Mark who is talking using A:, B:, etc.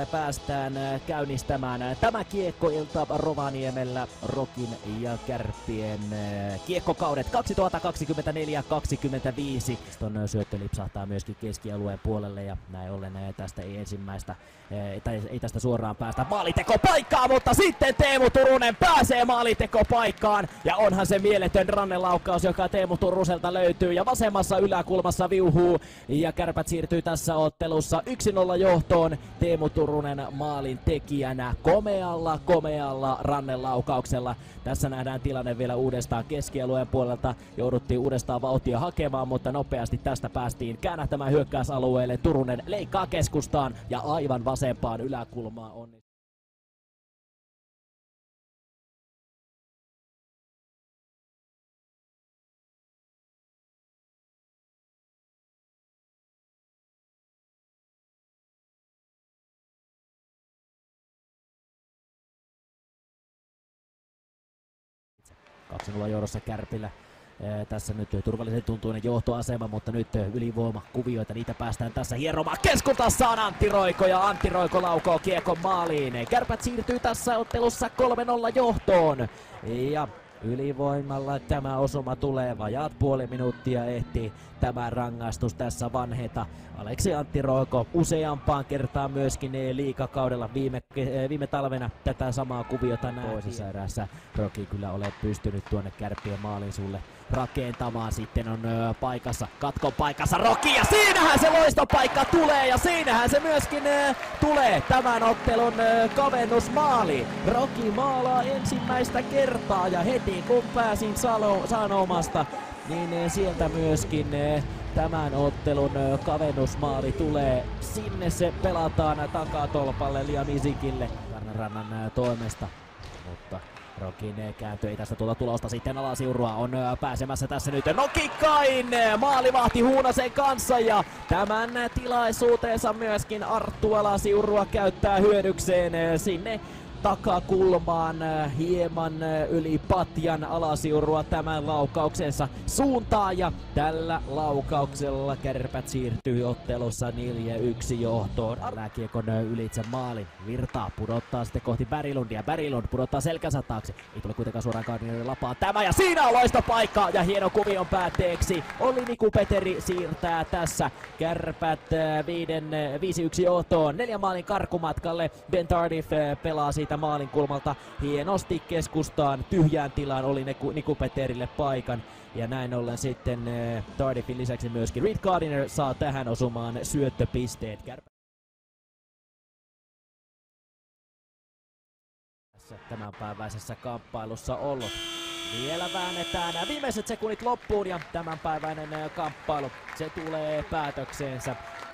A: Päästään käynnistämään tämä kiekkoilta Rovaniemellä Rokin ja Kärppien kiekkokaudet 2024-2025. Ton syöttö lipsahtaa myöskin keskialueen puolelle ja näin ollen tästä ei tästä suoraan päästä maalitekopaikkaan, mutta sitten Teemu Turunen pääsee maalitekopaikkaan ja onhan se mieletön rannelaukaus, joka Teemu Turuselta löytyy ja vasemmassa yläkulmassa viuhuu ja Kärpät siirtyy tässä ottelussa 1-0 johtoon. Teemu Turunen maalin tekijänä komealla rannelaukauksella. Tässä nähdään tilanne vielä uudestaan keskialueen puolelta. Jouduttiin uudestaan vauhtia hakemaan, mutta nopeasti tästä päästiin käännähtämään hyökkäysalueelle. Turunen leikkaa keskustaan ja aivan vasempaan yläkulmaan on. Kaksi johdossa Kärpillä. Tässä nyt turvallisen tuntuinen johtoasema, mutta nyt ylivoimakuvioita, niitä päästään tässä hieromaan. Keskustassa on Antti Roiko ja Antti Roiko laukoo kiekon maaliin. Kärpät siirtyy tässä ottelussa 3-0 johtoon. Ja ylivoimalla tämä osuma tulee, vajaat puoli minuuttia ehtii tämä rangaistus tässä vanheta. Aleksi Antti Roiko useampaan kertaan myöskin liigakaudella viime talvena tätä samaa kuviota nähtiin. Toisessa erässä Roki kyllä ole pystynyt tuonne Kärppien maalin sulle rakentamaan. Sitten on katkon paikassa Roki ja siinähän se loistopaikka tulee ja siinähän se myöskin tulee tämän ottelun kavennusmaali. Roki maalaa ensimmäistä kertaa ja heti kun pääsin sanomasta, niin sieltä myöskin tämän ottelun kavennusmaali tulee. Sinne se pelataan takatolpalle Liam Isikille Rannan toimesta, mutta Rokin kääntö ei tästä tulosta sitten Alasiurua on pääsemässä tässä nyt Nokikain maalivahti Huunasen kanssa ja tämän tilaisuuteensa myöskin Arttu Alasiurua käyttää hyödykseen sinne takakulmaan hieman yli patjan Alasiurua tämän laukauksensa suuntaan ja tällä laukauksella Kärpät siirtyy ottelussa 4-1 johtoon. Kiekon ylitse maalin, virtaa pudottaa sitten kohti Berglundia, Berglund pudottaa selkänsä taakse, ei tule kuitenkaan suoraan Gardnerin lapaan tämä ja siinä on loistopaikka ja hieno kuvion päätteeksi Olli Nikupeteri siirtää tässä Kärpät 5-1 johtoon, 4 maalin karkumatkalle. Ben Tardif pelaa siitä maalin kulmalta hienosti keskustaan tyhjään tilaan oli Nikupeterille paikan ja näin ollen sitten Tardifin lisäksi myöskin Reed Gardiner saa tähän osumaan syöttöpisteet. Tämänpäiväisessä kamppailussa ollut. Vielä väännetään viimeiset sekunnit loppuun ja tämänpäiväinen kamppailu se tulee päätökseensä.